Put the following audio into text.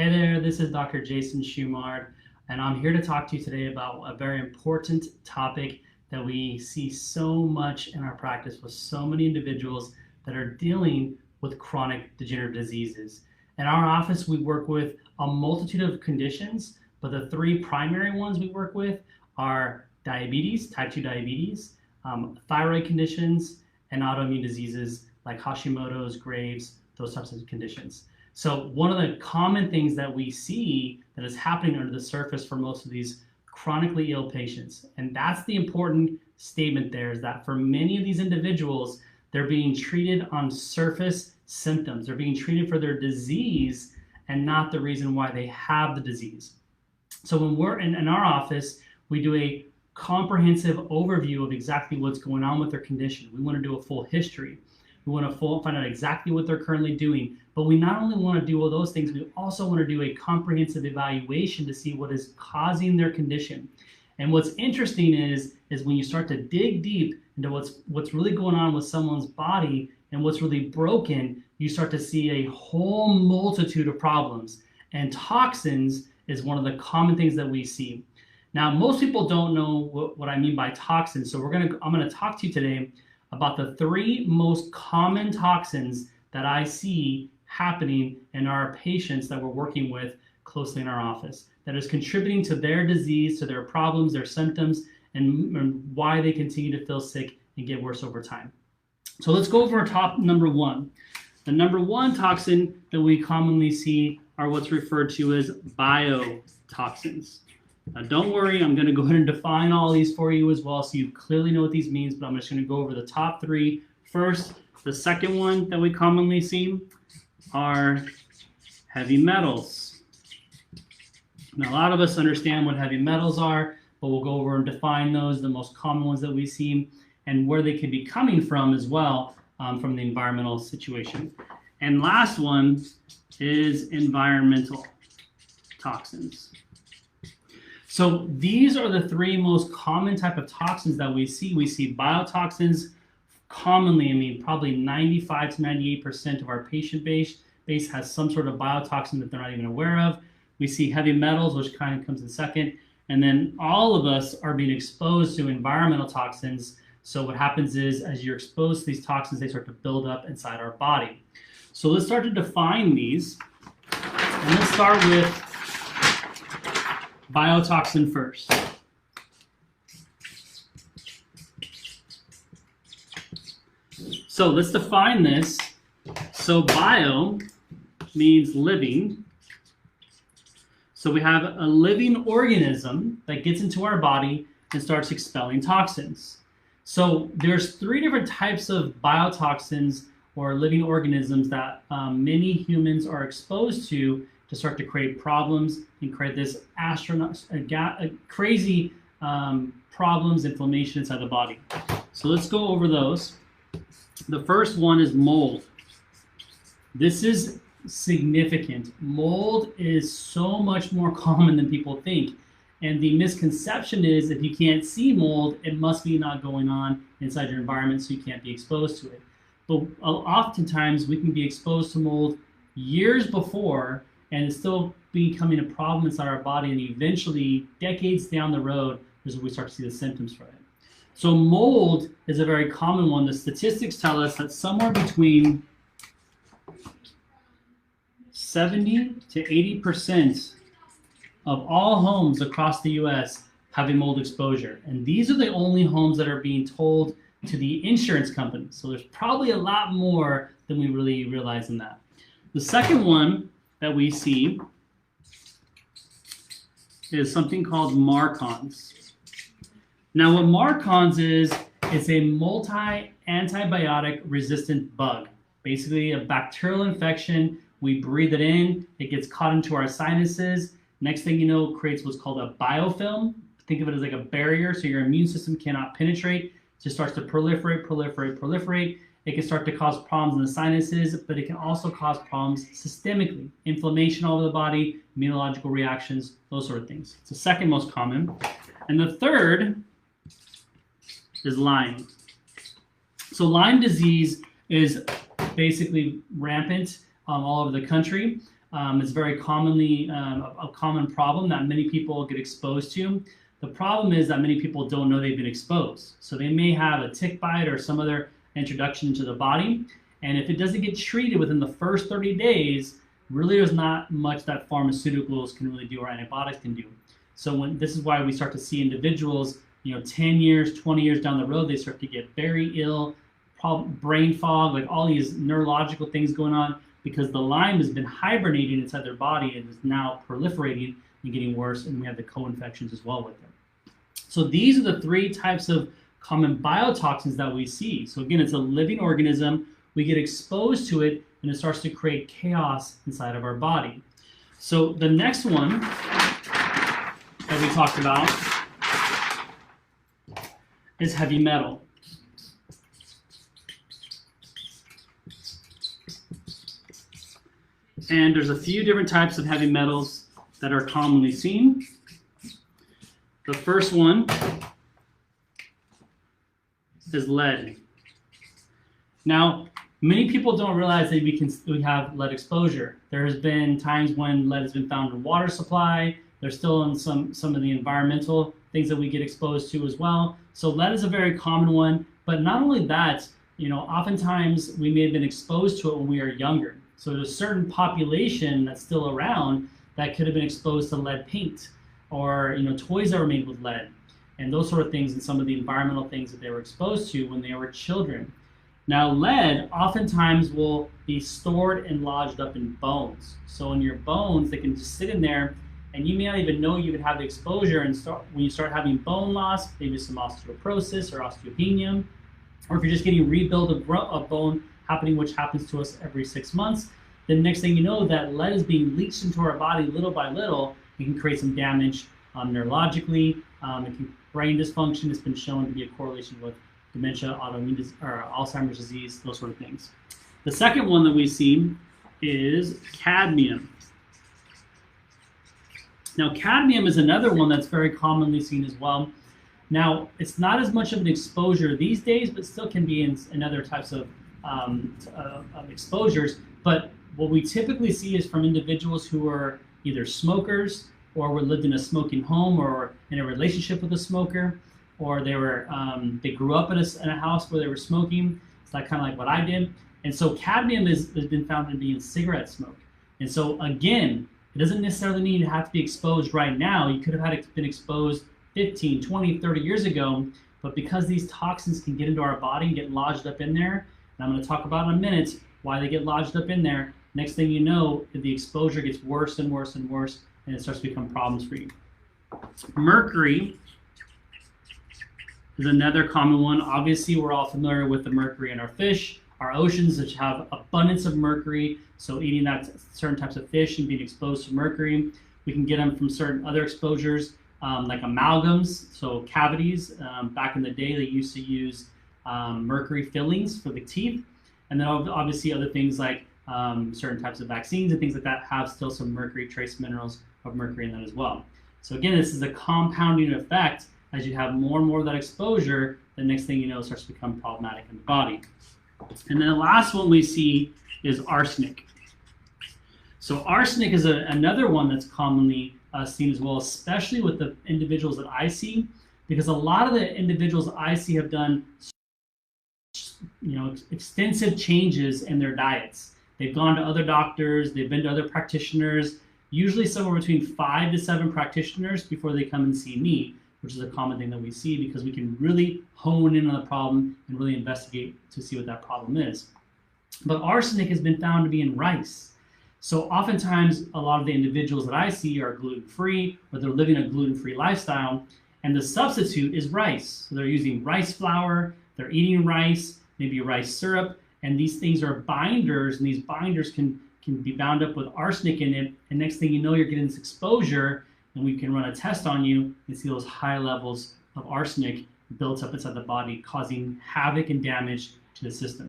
Hey there, this is Dr. Jason Shumard, and I'm here to talk to you today about a very important topic that we see so much in our practice with so many individuals that are dealing with chronic degenerative diseases. In our office, we work with a multitude of conditions, but the three primary ones we work with are diabetes, type 2 diabetes, thyroid conditions, and autoimmune diseases like Hashimoto's, Graves', those types of conditions. So one of the common things that we see that is happening under the surface for most of these chronically ill patients, and that's the important statement there, is that for many of these individuals, they're being treated on surface symptoms. They're being treated for their disease and not the reason why they have the disease. So when we're in our office, we do a comprehensive overview of exactly what's going on with their condition. We want to do a full history. We want to find out exactly what they're currently doing, but we not only want to do all those things, we also want to do a comprehensive evaluation to see what is causing their condition. And what's interesting is when you start to dig deep into what's really going on with someone's body and what's really broken, you start to see a whole multitude of problems. And toxins is one of the common things that we see. Now, most people don't know what I mean by toxins, so I'm gonna talk to you today about the three most common toxins that I see happening in our patients that we're working with closely in our office that is contributing to their disease, to their problems, their symptoms, and why they continue to feel sick and get worse over time. So let's go over top number one. The number one toxin that we commonly see are what's referred to as biotoxins. Now, don't worry, I'm going to go ahead and define all these for you as well so you clearly know what these means, but I'm just going to go over the top three first. The second one that we commonly see are heavy metals. Now, a lot of us understand what heavy metals are, but we'll go over and define those, the most common ones that we see, and where they could be coming from as well from the environmental situation. And last one is environmental toxins. So these are the three most common type of toxins that we see. We see biotoxins commonly, probably 95 to 98% of our patient base has some sort of biotoxin that they're not even aware of. We see heavy metals, which kind of comes in second. And then all of us are being exposed to environmental toxins. So what happens is, as you're exposed to these toxins, they start to build up inside our body. So let's start to define these. And let's start with biotoxin first. So let's define this. So bio means living. So we have a living organism that gets into our body and starts expelling toxins. So there's three different types of biotoxins or living organisms that many humans are exposed to start to create problems and create this crazy problems, inflammation inside the body. So let's go over those. The first one is mold. This is significant. Mold is so much more common than people think. And the misconception is if you can't see mold, it must be not going on inside your environment, so you can't be exposed to it. But oftentimes we can be exposed to mold years before, and it's still becoming a problem inside our body, and eventually, decades down the road, is when we start to see the symptoms from it. So mold is a very common one. The statistics tell us that somewhere between 70 to 80% of all homes across the US have a mold exposure. And these are the only homes that are being told to the insurance companies. So there's probably a lot more than we really realize in that. The second one that we see is something called MARCoNS. Now what MARCoNS is, it's a multi-antibiotic resistant bug. Basically a bacterial infection. We breathe it in, it gets caught into our sinuses. Next thing you know, it creates what's called a biofilm. Think of it as like a barrier, so your immune system cannot penetrate. It just starts to proliferate. It can start to cause problems in the sinuses, but it can also cause problems systemically. Inflammation all over the body, immunological reactions, those sort of things. It's the second most common. And the third is Lyme. So Lyme disease is basically rampant all over the country. It's very commonly a common problem that many people get exposed to. The problem is that many people don't know they've been exposed. So they may have a tick bite or some other introduction into the body. And if it doesn't get treated within the first 30 days, really there's not much that pharmaceuticals can really do or antibiotics can do. So this is why we start to see individuals, 10 years, 20 years down the road, they start to get very ill, brain fog, like all these neurological things going on, because the Lyme has been hibernating inside their body and is now proliferating and getting worse, and we have the co-infections as well with them. So these are the three types of common biotoxins that we see. So again, it's a living organism. We get exposed to it, and it starts to create chaos inside of our body. So the next one that we talked about is heavy metal. And there's a few different types of heavy metals that are commonly seen. The first one is lead. Now, many people don't realize that we have lead exposure. There has been times when lead has been found in water supply. There's still in some of the environmental things that we get exposed to as well. So lead is a very common one. But not only that, oftentimes we may have been exposed to it when we are younger. So there's a certain population that's still around that could have been exposed to lead paint or toys that were made with lead and those sort of things, and some of the environmental things that they were exposed to when they were children. Now lead oftentimes will be stored and lodged up in bones. So in your bones, they can just sit in there, and you may not even know you would have the exposure, and when you start having bone loss, maybe some osteoporosis or osteopenia, or if you're just getting rebuild of bone happening, which happens to us every 6 months, then next thing you know, that lead is being leached into our body little by little. It can create some damage neurologically. Brain dysfunction has been shown to be a correlation with dementia, autoimmune or Alzheimer's disease, those sort of things. The second one that we see is cadmium. Now, cadmium is another one that's very commonly seen as well. Now, it's not as much of an exposure these days, but still can be in other types of exposures. But what we typically see is from individuals who are either smokers, or were lived in a smoking home, or in a relationship with a smoker, or they grew up in a house where they were smoking. It's like kind of like what I did. And so cadmium has been found to be in cigarette smoke. And so again, it doesn't necessarily need to have to be exposed right now. You could have been exposed 15, 20, 30 years ago, but because these toxins can get into our body and get lodged up in there, and I'm going to talk about in a minute why they get lodged up in there, next thing you know, the exposure gets worse and worse and worse, and it starts to become problems for you. Mercury is another common one. Obviously, we're all familiar with the mercury in our fish, our oceans, which have abundance of mercury. So eating certain types of fish and being exposed to mercury, we can get them from certain other exposures, like amalgams, so cavities. Back in the day, they used to use mercury fillings for the teeth. And then obviously other things like certain types of vaccines and things like that have still some mercury, trace minerals of mercury in them as well. So again, this is a compounding effect. As you have more and more of that exposure, the next thing you know, it starts to become problematic in the body. And then the last one we see is arsenic. So arsenic is another one that's commonly seen as well, especially with the individuals that I see, because a lot of the individuals I see have done extensive changes in their diets. They've gone to other doctors, they've been to other practitioners, usually somewhere between 5 to 7 practitioners before they come and see me, which is a common thing that we see because we can really hone in on the problem and really investigate to see what that problem is. But arsenic has been found to be in rice. So oftentimes, a lot of the individuals that I see are gluten-free, or they're living a gluten-free lifestyle, and the substitute is rice. So they're using rice flour, they're eating rice, maybe rice syrup, and these things are binders, and these binders can be bound up with arsenic in it, and next thing you know, you're getting this exposure, and we can run a test on you and see those high levels of arsenic built up inside the body, causing havoc and damage to the system.